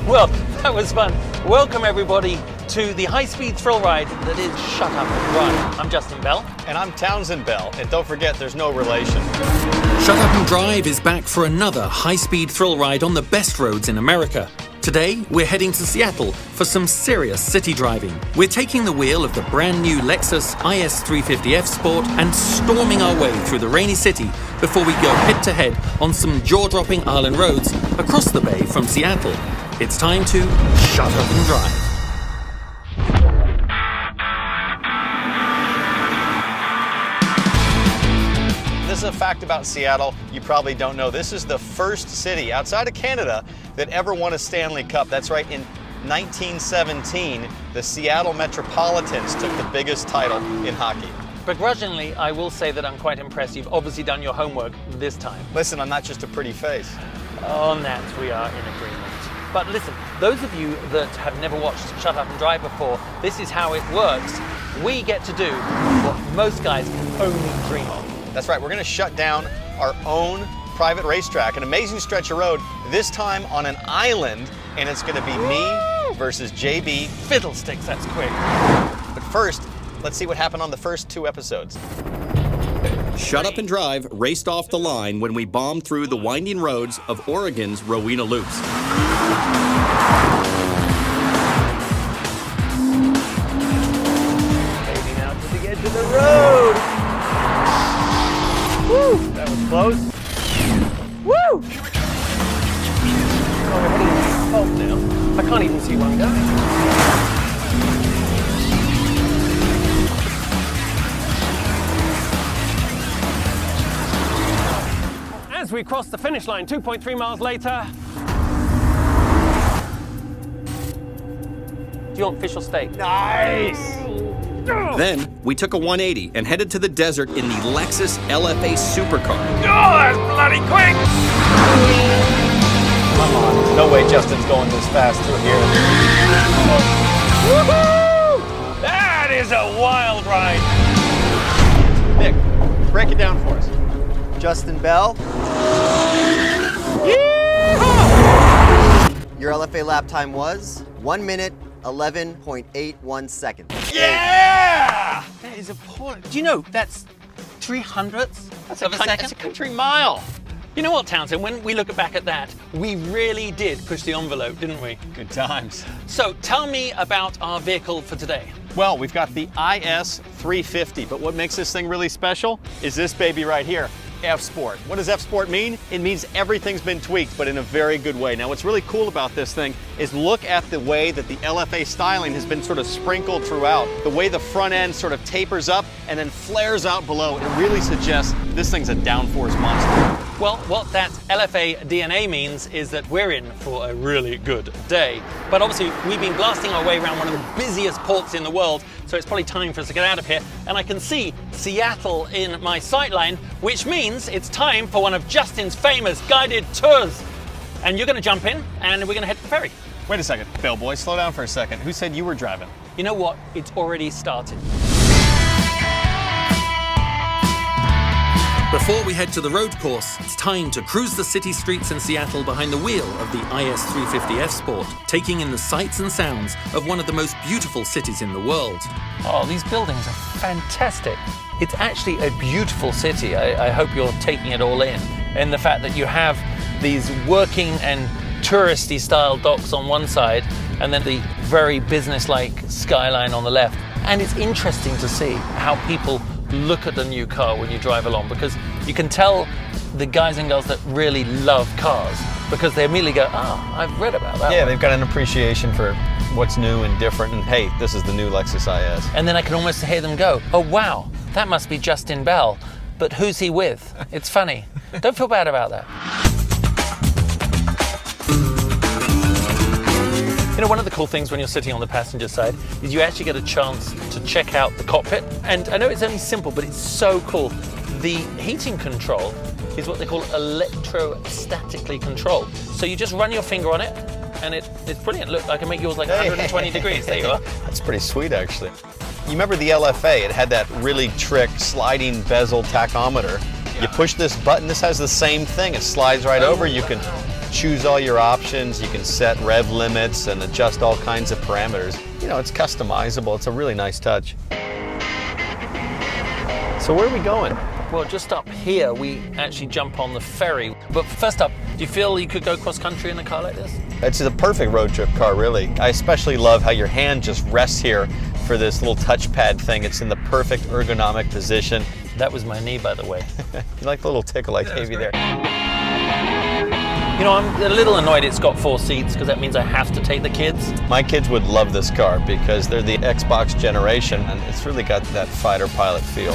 Well, that was fun. Welcome everybody to the high-speed thrill ride that is Shut Up and Drive. I'm Justin Bell. And I'm Townsend Bell. And don't forget, there's no relation. Shut Up and Drive is back for another high-speed thrill ride on the best roads in America. Today, we're heading to Seattle for some serious city driving. We're taking the wheel of the brand new Lexus IS 350 F Sport and storming our way through the rainy city before we go head-to-head on some jaw-dropping island roads across the bay from Seattle. It's time to shut up and drive. This is a fact about Seattle you probably don't know. This is the first city outside of Canada that ever won a Stanley Cup. That's right, in 1917, the Seattle Metropolitans took the biggest title in hockey. Begrudgingly, I will say that I'm quite impressed. You've obviously done your homework this time. Listen, I'm not just a pretty face. On that, we are in agreement. But listen, those of you that have never watched Shut Up and Drive before, this is how it works. We get to do what most guys can only dream of. That's right, we're gonna shut down our own private racetrack, an amazing stretch of road, this time on an island, and it's gonna be me versus JB. Fiddlesticks, that's quick. But first, let's see what happened on the first 2 episodes. Shut Up and Drive raced off the line when we bombed through the winding roads of Oregon's Rowena Loops. Fading out to the edge of the road. Woo! That was close. Woo! Oh, we're heading home now. I can't even see one guy. As we cross the finish line, 2.3 miles later. Do you want fish or steak? Nice! Then, we took a 180 and headed to the desert in the Lexus LFA supercar. Oh, that's bloody quick! Come on, there's no way Justin's going this fast through here. Woohoo! That is a wild ride. Nick, break it down for us. Justin Bell. Yeehaw! Your LFA lap time was 1 minute, 11.81 seconds. Yeah! That is appalling. Do you know that's 300ths of a second? That's a country mile. You know what, Townsend? When we look back at that, we really did push the envelope, didn't we? Good times. So tell me about our vehicle for today. Well, we've got the IS 350, but what makes this thing really special is this baby right here. F Sport. What does F Sport mean? It means everything's been tweaked, but in a very good way. Now, what's really cool about this thing is look at the way that the LFA styling has been sort of sprinkled throughout. The way the front end sort of tapers up and then flares out below. It really suggests this thing's a downforce monster. Well, what that LFA DNA means is that we're in for a really good day. But obviously, we've been blasting our way around one of the busiest ports in the world, so it's probably time for us to get out of here. And I can see Seattle in my sightline, which means it's time for one of Justin's famous guided tours. And you're going to jump in, and we're going to head to the ferry. Wait a second, Bellboy, slow down for a second. Who said you were driving? You know what? It's already started. Before we head to the road course, it's time to cruise the city streets in Seattle behind the wheel of the IS 350 F Sport, taking in the sights and sounds of one of the most beautiful cities in the world. Oh, these buildings are fantastic. It's actually a beautiful city. I hope you're taking it all in. And the fact that you have these working and touristy style docks on one side, and then the very business-like skyline on the left. And it's interesting to see how people look at the new car when you drive along, because you can tell the guys and girls that really love cars because they immediately go, oh, I've read about that. Yeah, one. they've got an appreciation for what's new and different, and hey, this is the new Lexus IS. And then I can almost hear them go, oh wow, that must be Justin Bell, but who's he with? It's funny. Don't feel bad about that. You know, one of the cool things when you're sitting on the passenger side is you actually get a chance to check out the cockpit. And I know it's only simple, but it's so cool. The heating control is what they call electrostatically controlled. So you just run your finger on it, and it's brilliant. Look, I can make yours like 120 degrees. There you are. That's pretty sweet, actually. You remember the LFA? It had that really trick sliding bezel tachometer. You push this button, this has the same thing. It slides right over. You can choose all your options. You can set rev limits and adjust all kinds of parameters. You know, it's customizable. It's a really nice touch. So where are we going? Well, just up here, we actually jump on the ferry. But first up, do you feel you could go cross-country in a car like this? It's the perfect road trip car, really. I especially love how your hand just rests here for this little touchpad thing. It's in the perfect ergonomic position. That was my knee, by the way. You like the little tickle I gave you there? You know, I'm a little annoyed it's got 4 seats because that means I have to take the kids. My kids would love this car because they're the Xbox generation and it's really got that fighter pilot feel.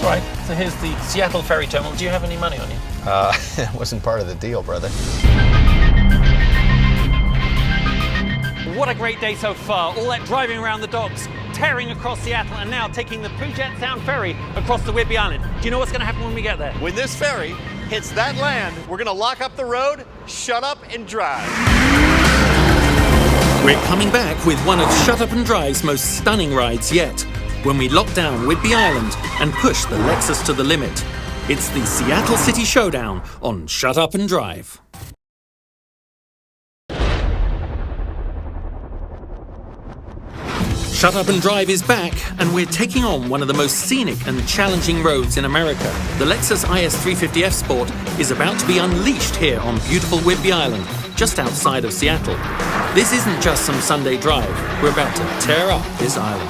Right, so here's the Seattle Ferry Terminal. Do you have any money on you? It wasn't part of the deal, brother. What a great day so far. All that driving around the docks, tearing across Seattle, and now taking the Puget Sound Ferry across the Whidbey Island. Do you know what's going to happen when we get there? When this ferry hits that land, we're going to lock up the road, shut up, and drive. We're coming back with one of Shut Up and Drive's most stunning rides yet, when we lock down Whidbey Island and push the Lexus to the limit. It's the Seattle City Showdown on Shut Up and Drive. Shut Up and Drive is back, and we're taking on one of the most scenic and challenging roads in America. The Lexus IS 350 F Sport is about to be unleashed here on beautiful Whidbey Island, just outside of Seattle. This isn't just some Sunday drive. We're about to tear up this island.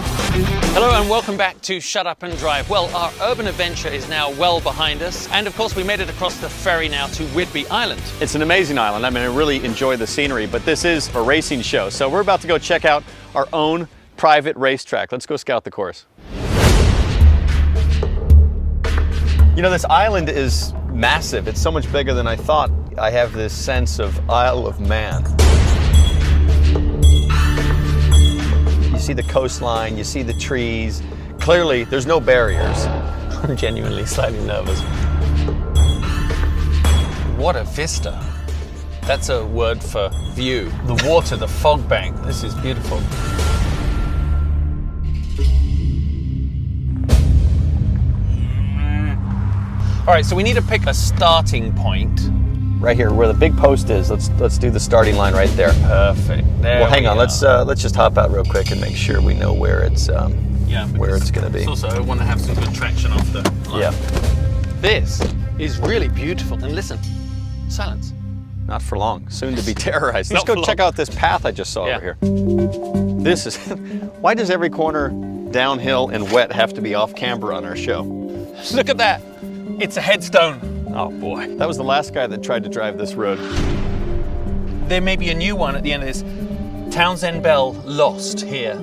Hello and welcome back to Shut Up and Drive. Well, our urban adventure is now well behind us, and of course we made it across the ferry now to Whidbey Island. It's an amazing island. I mean, I really enjoy the scenery, but this is a racing show. So we're about to go check out our own private racetrack. Let's go scout the course. You know, this island is massive. It's so much bigger than I thought. I have this sense of Isle of Man. You see the coastline, you see the trees. Clearly, there's no barriers. I'm genuinely slightly nervous. What a vista. That's a word for view. The water, the fog bank. This is beautiful. All right, so we need to pick a starting point. Right here, where the big post is. Let's do the starting line right there. Perfect. There well, hang on. are. Let's just hop out real quick and make sure we know where it's where it's going to be. Also, I want to have some good traction off the line. Yeah. This is really beautiful. And listen, silence. Not for long. Soon to be terrorized. Let's Not go for check long. out this path I just saw over here. This is. Why does every corner downhill and wet have to be off camber on our show? Look at that. It's a headstone. Oh boy, that was the last guy that tried to drive this road. There may be a new one at the end of this. Townsend Bell lost here.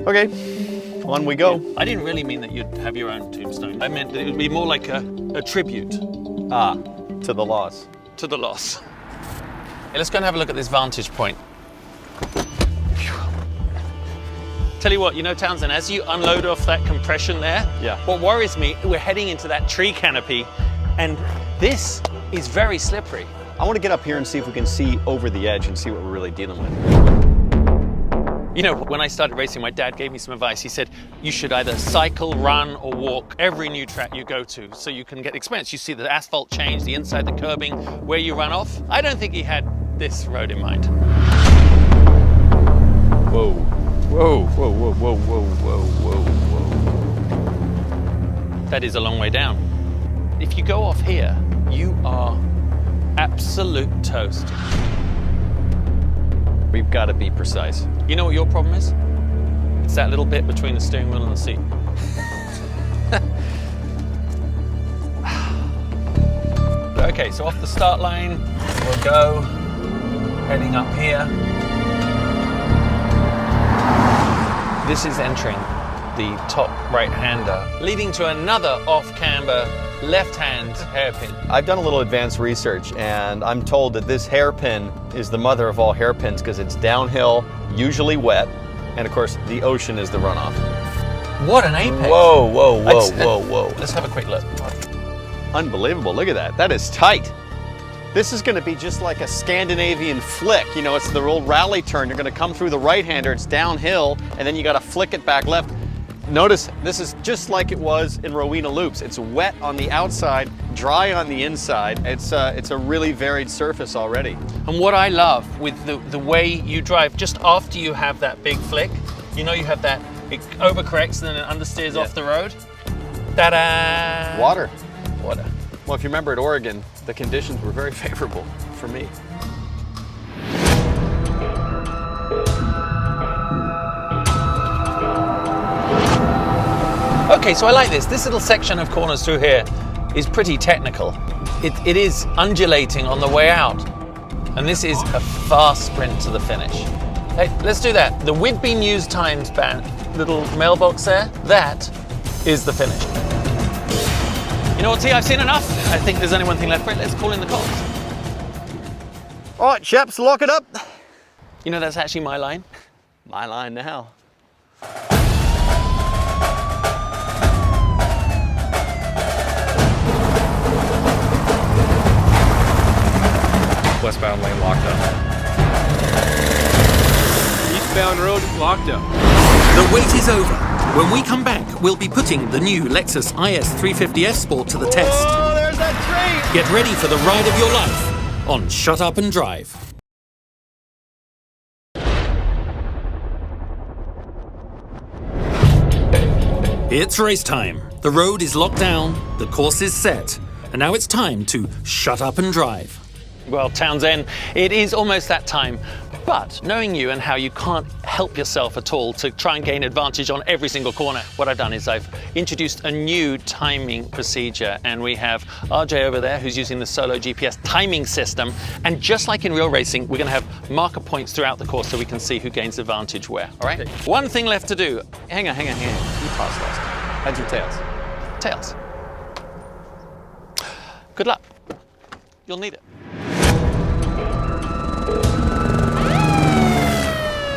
Okay, on we go. I didn't really mean that you'd have your own tombstone. I meant that it would be more like a tribute. To the loss. To the loss. Hey, let's go and have a look at this vantage point. Tell you what, you know, Townsend, as you unload off that compression there, what worries me, we're heading into that tree canopy, and this is very slippery. I want to get up here and see if we can see over the edge and see what we're really dealing with. You know, when I started racing, my dad gave me some advice. He said, you should either cycle, run, or walk every new track you go to so you can get experience. You see the asphalt change, the inside, the curbing, where you run off. I don't think he had this road in mind. Whoa. Whoa, whoa, whoa, whoa, whoa, whoa, whoa, whoa. That is a long way down. If you go off here, you are absolute toast. We've got to be precise. You know what your problem is? It's that little bit between the steering wheel and the seat. Okay, so off the start line, we'll go, heading up here. This is entering the top right-hander, leading to another off-camber left-hand hairpin. I've done a little advanced research, and I'm told that this hairpin is the mother of all hairpins because it's downhill, usually wet, and of course the ocean is the runoff. What an apex! Whoa, whoa, whoa, whoa, whoa. Let's have a quick look. Unbelievable, look at that. That is tight. This is going to be just like a Scandinavian flick. You know, it's the old rally turn. You're going to come through the right-hander, it's downhill, and then you got to flick it back left. Notice this is just like it was in Rowena Loops. It's wet on the outside, dry on the inside. It's a really varied surface already. And what I love with the way you drive, just after you have that big flick, you know you have that, it overcorrects and then it understeers off the road. Ta-da! Water. Water. Well, if you remember at Oregon, the conditions were very favorable for me. Okay, so I like this. This little section of corners through here is pretty technical. It is undulating on the way out. And this is a fast sprint to the finish. Hey, let's do that. The Whidbey News Times band, little mailbox there, that is the finish. You know what, T, I've seen enough. I think there's only one thing left. Great, let's call in the cops. All right, chaps, lock it up. You know, that's actually my line. My line now. Westbound lane locked up. Eastbound road locked up. The wait is over. When we come back, we'll be putting the new Lexus IS 350 F Sport to the test. Oh, there's that train! Get ready for the ride of your life on Shut Up and Drive. It's race time. The road is locked down, the course is set, and now it's time to shut up and drive. Well, Townsend, it is almost that time. But knowing you and how you can't help yourself at all to try and gain advantage on every single corner, what I've done is I've introduced a new timing procedure, and we have RJ over there who's using the Solo GPS timing system. And just like in real racing, we're going to have marker points throughout the course so we can see who gains advantage where. All right? Okay. One thing left to do. Hang on. You toss last. Heads or tails? Tails. Good luck. You'll need it.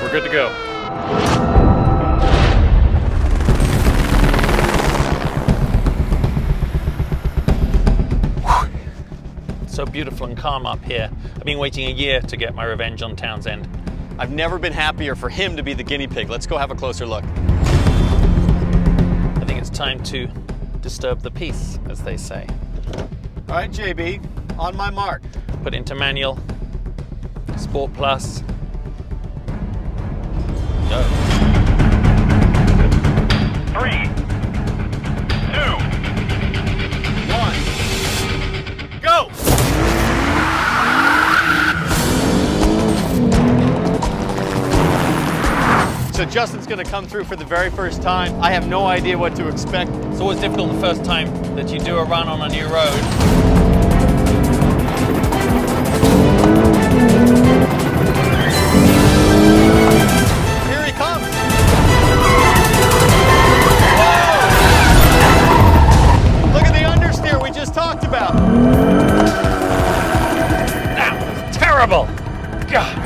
We're good to go. So beautiful and calm up here. I've been waiting a year to get my revenge on Townsend. I've never been happier for him to be the guinea pig. Let's go have a closer look. I think it's time to disturb the peace, as they say. All right, JB, on my mark. Put into manual, Sport Plus. Go. 3, 2, 1, Go! So Justin's gonna come through for the very first time. I have no idea what to expect. It's always difficult the first time that you do a run on a new road. Here he comes! Whoa! Look at the understeer we just talked about. That was terrible! God.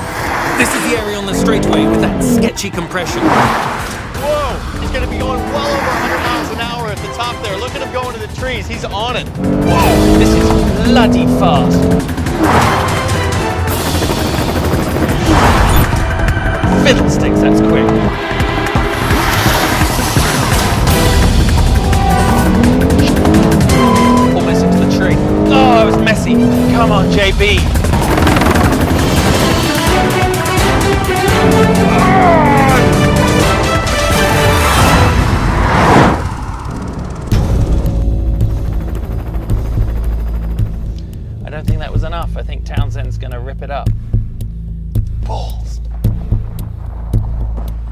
This is the area on the straightaway with that sketchy compression. Whoa! He's gonna be going well over 100 miles an hour at the top there. Look at him going to the trees. He's on it. Whoa! This is bloody fast. Fiddlesticks, that's quick. Almost into the tree. Oh, it was messy. Come on, JB. I don't think that was enough. I think Townsend's going to rip it up. Balls.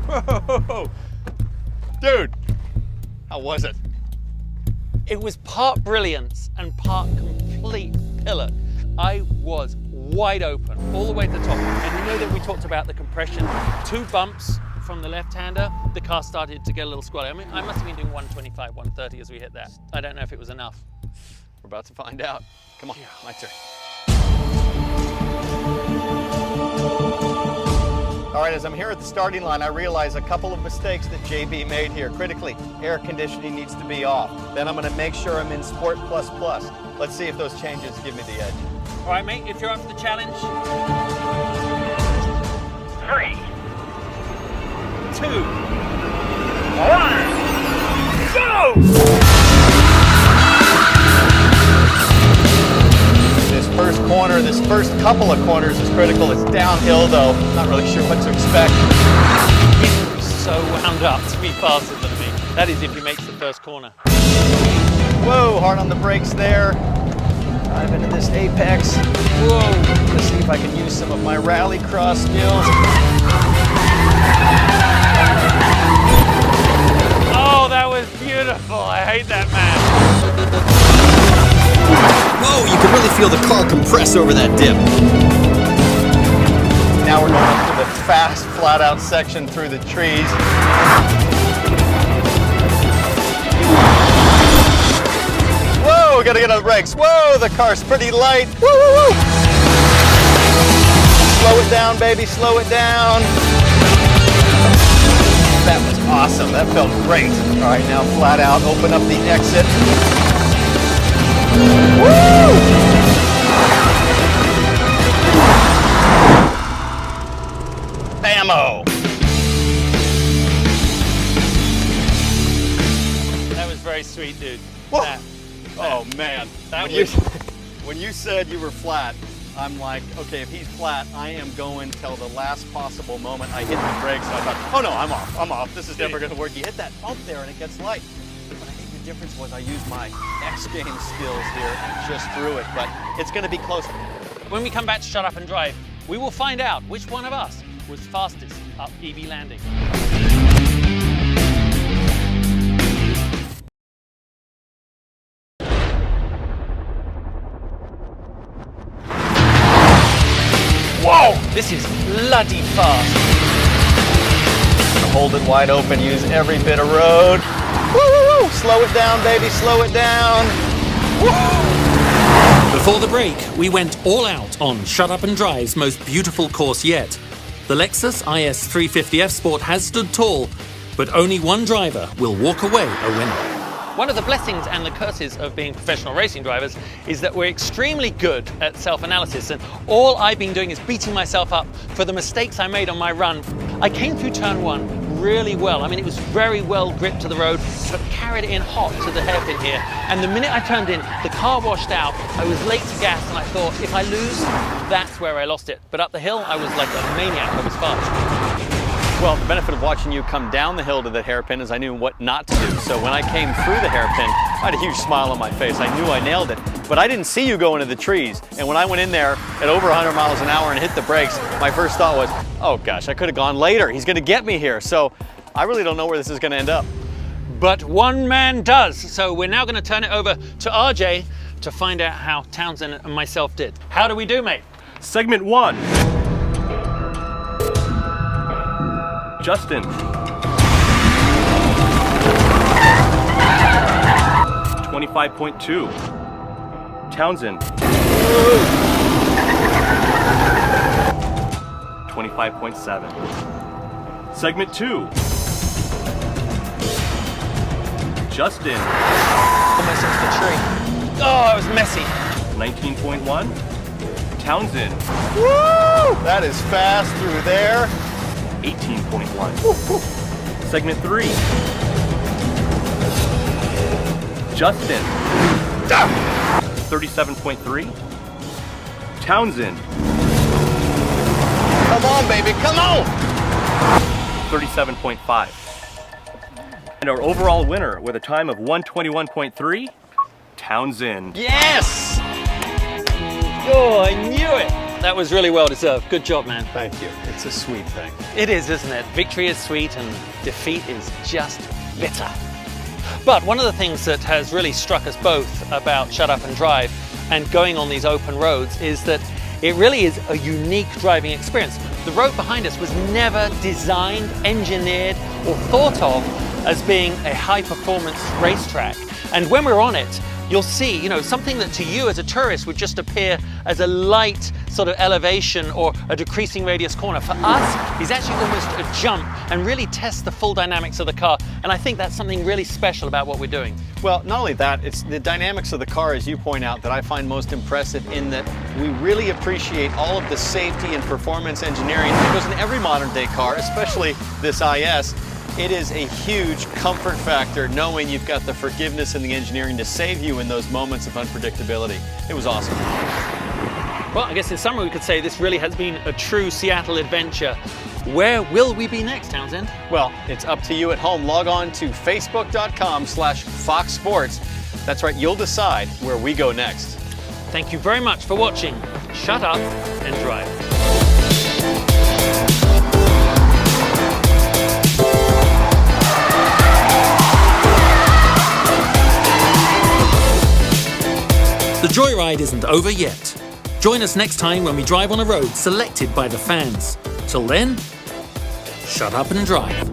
Whoa! Dude, how was it? It was part brilliance and part complete pillock. I was wide open all the way to the top. And you know that we talked about the compression. 2 bumps from the left-hander, the car started to get a little squally. I mean, I must have been doing 125, 130 as we hit that. I don't know if it was enough. We're about to find out. Come on, my turn. All right, as I'm here at the starting line, I realize a couple of mistakes that JB made here. Critically, air conditioning needs to be off. Then I'm gonna make sure I'm in Sport Plus Plus. Let's see if those changes give me the edge. All right, mate, if you're up for the challenge. 3, 2, 1. Go! This first corner, this first couple of corners is critical. It's downhill though. Not really sure what to expect. He's so wound up to be faster than me. That is if he makes the first corner. Whoa, hard on the brakes there. Dive into this apex. Whoa. Let's see if I can use some of my rally cross skills. Oh, that was beautiful. I hate that man. Whoa, you can really feel the car compress over that dip. Now we're going up to the fast, flat out section through the trees. Whoa, we gotta get on the brakes. Whoa, the car's pretty light. Woo, woo, woo. Slow it down, baby, slow it down. That was awesome, that felt great. All right, now flat out, open up the exit. Woo! Ammo. That was very sweet, dude. Whoa. That- Oh man, That when, was- when you said you were flat, I'm like, okay, if he's flat, I am going till the last possible moment. I hit the brakes and I thought, oh no, I'm off. This is never gonna work. You hit that bump there and it gets light. But I think the difference was I used my X Games skills here and just threw it, but it's gonna be close. When we come back to Shut Up and Drive, we will find out which one of us was fastest up EV landing. Whoa! This is bloody fast. Hold it wide open, use every bit of road. Woo, woo, woo. Slow it down, baby, slow it down. Before the break, we went all out on Shut Up and Drive's most beautiful course yet. The Lexus IS 350 F Sport has stood tall, but only one driver will walk away a winner. One of the blessings and the curses of being professional racing drivers is that we're extremely good at self-analysis, and all I've been doing is beating myself up for the mistakes I made on my run. I came through turn one really well. I mean, it was very well gripped to the road, but carried it in hot to the hairpin here. And the minute I turned in, the car washed out. I was late to gas, and I thought, if I lose, that's where I lost it. But up the hill, I was like a maniac. I was fast. Well, the benefit of watching you come down the hill to the hairpin is I knew what not to do. So when I came through the hairpin, I had a huge smile on my face. I knew I nailed it, but I didn't see you go into the trees. And when I went in there at over 100 miles an hour and hit the brakes, my first thought was, oh gosh, I could have gone later. He's gonna get me here. So I really don't know where this is gonna end up. But one man does. So we're now going to turn it over to RJ to find out how Townsend and myself did. How do we do, mate? Segment 1. Justin. 25.2. Townsend. 25.7. Segment 2. Justin. Almost into the tree. Oh, it was messy. 19.1. Townsend. Woo! That is fast through there. 18.1. Segment 3. Justin. 37.3. Townsend. Come on, baby, come on! 37.5. And our overall winner with a time of 121.3, Townsend. Yes! Oh, I knew it. That was really well deserved. Good job, man. Thank you. It's a sweet thing. It is, isn't it? Victory is sweet and defeat is just bitter. But one of the things that has really struck us both about Shut Up and Drive and going on these open roads is that it really is a unique driving experience. The road behind us was never designed, engineered, or thought of as being a high-performance racetrack. And when we're on it, you'll see, something that to you as a tourist would just appear as a light sort of elevation or a decreasing radius corner. For us, is actually almost a jump and really test the full dynamics of the car. And I think that's something really special about what we're doing. Well, not only that, it's the dynamics of the car, as you point out, that I find most impressive in that we really appreciate all of the safety and performance engineering that goes in every modern day car, especially this IS. It is a huge comfort factor knowing you've got the forgiveness and the engineering to save you in those moments of unpredictability. It was awesome. Well, I guess in summary we could say this really has been a true Seattle adventure. Where will we be next, Townsend? Well, it's up to you at home. Log on to facebook.com/Fox Sports. That's right, you'll decide where we go next. Thank you very much for watching. Shut up and drive. The joyride isn't over yet. Join us next time when we drive on a road selected by the fans. Till then, shut up and drive.